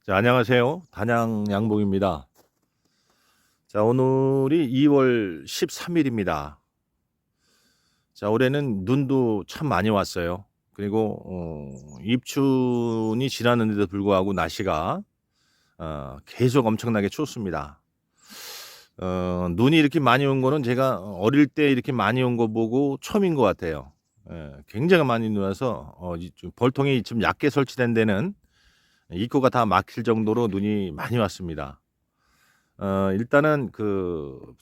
자, 안녕하세요. 단양 양봉입니다. 자, 오늘이 2월 13일입니다. 자, 올해는 눈도 참 많이 왔어요. 그리고 입춘이 지났는데도 불구하고 날씨가 계속 엄청나게 춥습니다. 눈이 이렇게 많이 온 거는 제가 어릴 때 이렇게 많이 온 거 보고 처음인 것 같아요. 굉장히 많이 눈 와서 좀 벌통이 좀 얕게 설치된 데는 입구가 다 막힐 정도로 눈이 많이 왔습니다. 일단은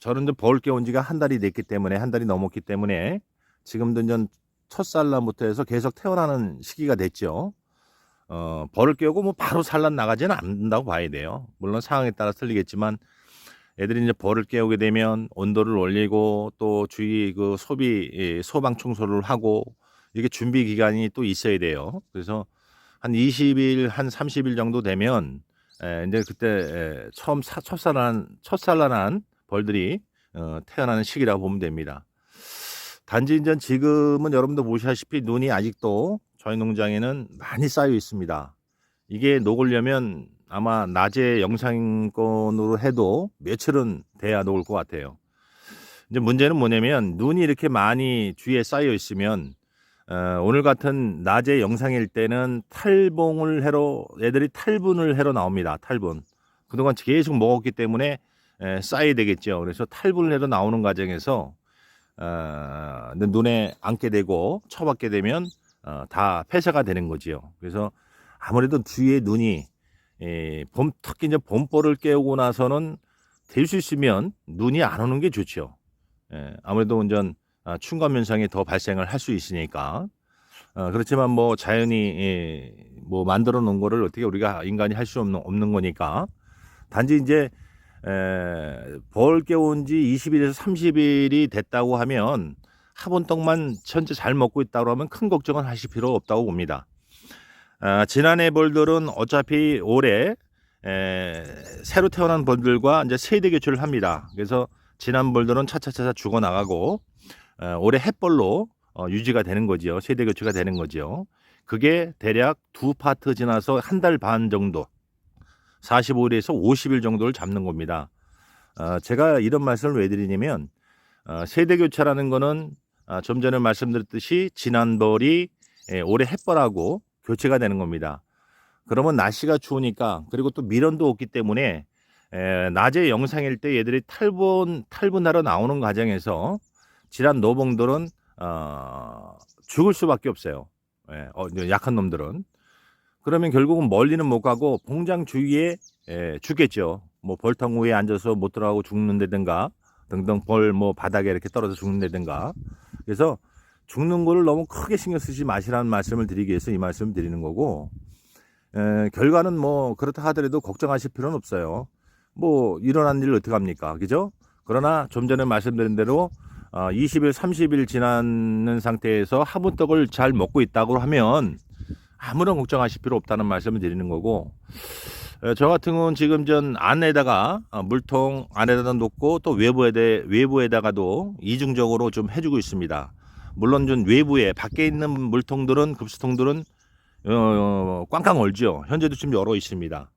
저는 좀 벌 게 온 지가 한 달이 됐기 때문에 한 달이 넘었기 때문에 지금도 이제 첫 산란부터 해서 계속 태어나는 시기가 됐죠. 벌을 깨우고 뭐 바로 산란 나가지는 않는다고 봐야 돼요. 물론 상황에 따라 틀리겠지만 애들이 이제 벌을 깨우게 되면 온도를 올리고 또 주위 소방 청소를 하고 이게 준비 기간이 또 있어야 돼요. 그래서 한 20일, 한 30일 정도 되면 인제 그때 처음 첫산란한 벌들이 태어나는 시기라고 보면 됩니다. 단지 인제 지금은 여러분도 보시다시피 눈이 아직도 저희 농장에는 많이 쌓여 있습니다. 이게 녹으려면 아마 낮에 영상권으로 해도 며칠은 돼야 녹을 것 같아요. 이제 문제는 뭐냐면 눈이 이렇게 많이 주위에 쌓여 있으면 오늘 같은 낮에 영상일 때는 애들이 탈분을 하러 나옵니다. 탈분. 그동안 계속 먹었기 때문에 쌓여야 되겠죠. 그래서 탈분을 하러 나오는 과정에서 눈에 앉게 되고 쳐박게 되면 다 폐사가 되는 거지요. 그래서 아무래도 주위에 눈이 특히 이제 봄벌을 깨우고 나서는 될 수 있으면 눈이 안 오는 게 좋죠. 아무래도 춘감 현상이 더 발생을 할 수 있으니까. 그렇지만 뭐 자연이 뭐 만들어 놓은 거를 어떻게 우리가 인간이 할 수 없는 거니까. 단지 이제 벌 깨운 지 20일에서 30일이 됐다고 하면 화분떡만 현재 잘 먹고 있다고 하면 큰 걱정은 하실 필요 없다고 봅니다. 지난해 벌들은 어차피 올해 새로 태어난 벌들과 이제 세대 교체를 합니다. 그래서 지난 벌들은 차차차차 죽어 나가고 올해 햇벌로 유지가 되는 거지요. 세대 교체가 되는 거지요. 그게 대략 두 파트 지나서 한 달 반 정도, 45일에서 50일 정도를 잡는 겁니다. 제가 이런 말씀을 왜 드리냐면 세대 교체라는 거는 좀 전에 말씀드렸듯이 지난 벌이 올해 햇벌하고 교체가 되는 겁니다. 그러면 날씨가 추우니까 그리고 또 미련도 없기 때문에 낮에 영상일 때 얘들이 탈분하러 나오는 과정에서 지난 노봉들은 죽을 수밖에 없어요. 약한 놈들은. 그러면 결국은 멀리는 못 가고 공장 주위에 죽겠죠. 뭐 벌통 위에 앉아서 못 들어가고 죽는다든가 등등 뭐 바닥에 이렇게 떨어져 죽는다든가. 그래서 죽는 거를 너무 크게 신경 쓰지 마시라는 말씀을 드리기 위해서 이 말씀을 드리는 거고, 결과는 뭐 그렇다 하더라도 걱정하실 필요는 없어요. 뭐 일어난 일을 어떻게 합니까? 그죠? 그러나 좀 전에 말씀드린 대로 20일, 30일 지나는 상태에서 화분떡을 잘 먹고 있다고 하면 아무런 걱정하실 필요 없다는 말씀을 드리는 거고, 저 같은 경우는 지금 안에다가 물통 안에다가 놓고 또 외부에다가도 이중적으로 좀 해주고 있습니다. 물론 좀 외부에 밖에 있는 물통들은 급수통들은 꽝꽝 얼죠. 현재도 좀 열어 있습니다.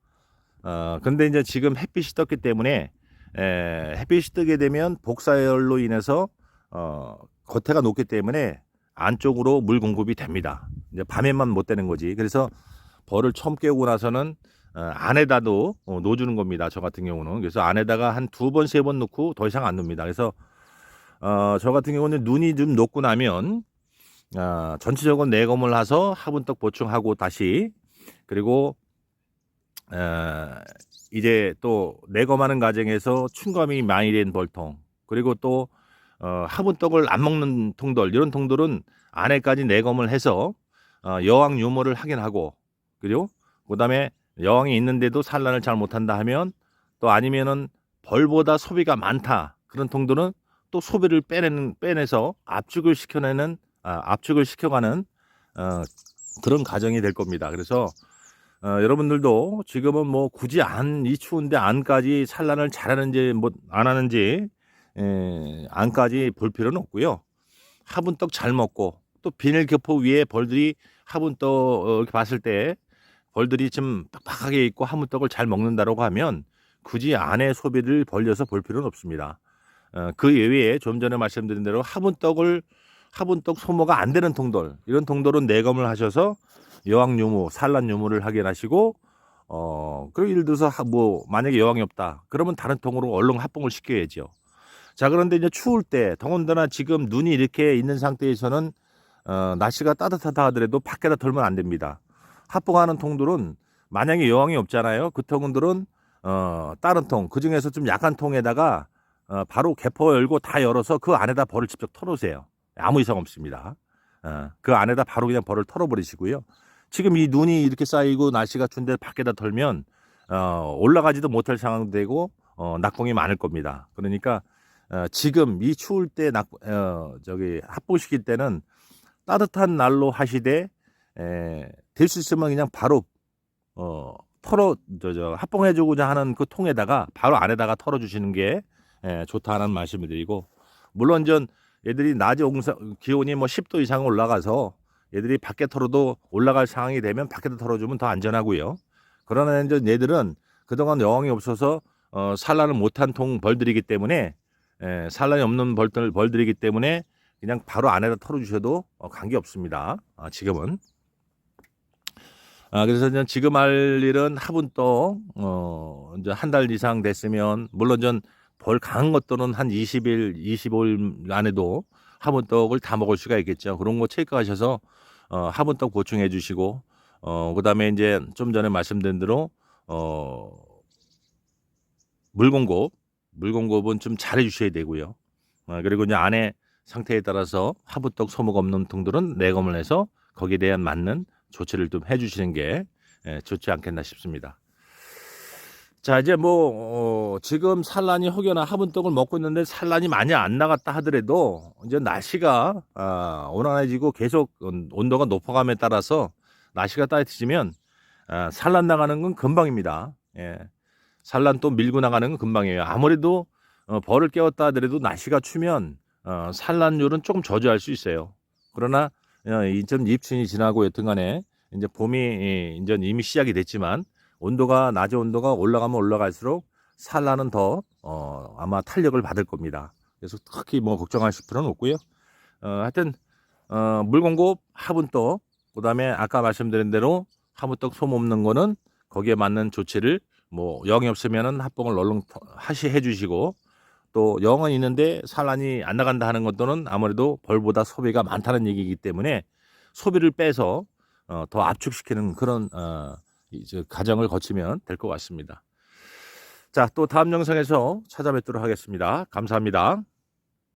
근데 이제 지금 햇빛이 떴기 때문에 햇빛이 뜨게 되면 복사열로 인해서 겉에가 녹기 때문에 안쪽으로 물 공급이 됩니다. 이제 밤에만 못 되는 거지. 그래서 벌을 처음 깨우고 나서는 안에다도 넣어주는 겁니다. 저 같은 경우는. 그래서 안에다가 한 두 번, 세 번 넣고 더 이상 안 넣습니다. 그래서 저 같은 경우는 눈이 좀 녹고 나면 전체적으로 내검을 해서 화분떡 보충하고 다시, 그리고 이제 또 내검하는 과정에서 춘감이 많이 된 벌통, 그리고 또 화분떡을 안 먹는 통들, 이런 통들은 안에까지 내검을 해서 여왕 유무를 하긴 하고, 그리고 그다음에 여왕이 있는데도 산란을 잘 못한다 하면, 또 아니면은 벌보다 소비가 많다 그런 통들은 또 소비를 빼내서 압축을 시켜가는 그런 과정이 될 겁니다. 그래서 여러분들도 지금은 뭐 굳이 이 추운데 안까지 산란을 잘하는지 뭐 안 하는지 안까지 볼 필요는 없고요. 화분떡 잘 먹고 또 비닐교포 위에 벌들이 화분떡 이렇게 봤을 때 벌들이 좀 빡빡하게 있고 하문떡을 잘 먹는다라고 하면 굳이 안에 소비를 벌려서 볼 필요는 없습니다. 그 외에 좀 전에 말씀드린 대로 화분떡 소모가 안 되는 통돌, 이런 통돌은 내검을 하셔서 여왕 유무, 산란 유무를 확인하시고 그리고 예를 들어서 뭐 만약에 여왕이 없다 그러면 다른 통으로 얼른 합봉을 시켜야죠. 자, 그런데 이제 추울 때 더군다나 지금 눈이 이렇게 있는 상태에서는 날씨가 따뜻하다 하더라도 밖에다 털면 안 됩니다. 합봉하는 통들은 만약에 여왕이 없잖아요. 그 통들은 다른 통, 그 중에서 좀 약한 통에다가 바로 개포 열고 다 열어서 그 안에다 벌을 직접 털으세요. 아무 이상 없습니다. 그 안에다 바로 그냥 벌을 털어버리시고요. 지금 이 눈이 이렇게 쌓이고 날씨가 추운데 밖에다 털면 올라가지도 못할 상황도 되고 낙공이 많을 겁니다. 그러니까 지금 이 추울 때 합봉시킬 때는 따뜻한 날로 하시되 될 수 있으면 그냥 바로 합봉해주고자 하는 그 통에다가 바로 안에다가 털어주시는 게 좋다는 말씀을 드리고, 물론 얘들이 낮에 기온이 뭐 10도 이상 올라가서 얘들이 밖에 털어도 올라갈 상황이 되면 밖에다 털어주면 더 안전하고요. 그러나 이제 얘들은 그동안 여왕이 없어서 산란을 못한 통 벌들이기 때문에 산란이 없는 벌들이기 때문에 그냥 바로 안에다 털어주셔도 관계 없습니다. 지금은. 그래서 지금 할 일은 화분떡 이제 한 달 이상 됐으면, 물론 벌 강한 것들은 한 20일, 25일 안에도 화분떡을 다 먹을 수가 있겠죠. 그런 거 체크하셔서 화분떡 보충해 주시고, 그다음에 이제 좀 전에 말씀드린 대로 물공급은 좀 잘해 주셔야 되고요. 그리고 이제 안에 상태에 따라서 화분떡 소모가 없는 통들은 내검을 해서 거기에 대한 맞는 조치를 좀 해주시는 게 좋지 않겠나 싶습니다. 자, 이제 지금 산란이 혹여나 화분떡을 먹고 있는데 산란이 많이 안 나갔다 하더라도 이제 날씨가 온화해지고 계속 온도가 높아감에 따라서 날씨가 따뜻해지면 산란 나가는 건 금방입니다. 산란 또 밀고 나가는 건 금방이에요. 아무래도 벌을 깨웠다 하더라도 날씨가 추면 산란율은 조금 저조할 수 있어요. 그러나 이점 입춘이 지나고 여튼간에 이제 봄이 이제 이미 시작이 됐지만 낮은 온도가 올라가면 올라갈수록 산란은 더 아마 탄력을 받을 겁니다. 그래서 특히 걱정하실 필요는 없고요. 하여튼 물공급, 화분떡, 그다음에 아까 말씀드린 대로 화분떡 소모 없는 거는 거기에 맞는 조치를 영이 없으면은 합봉을 얼른 해주시고, 또 영은 있는데 산란이 안 나간다 하는 것들은 아무래도 벌보다 소비가 많다는 얘기이기 때문에 소비를 빼서 더 압축시키는 그런 이제 과정을 거치면 될 것 같습니다. 자, 또 다음 영상에서 찾아뵙도록 하겠습니다. 감사합니다.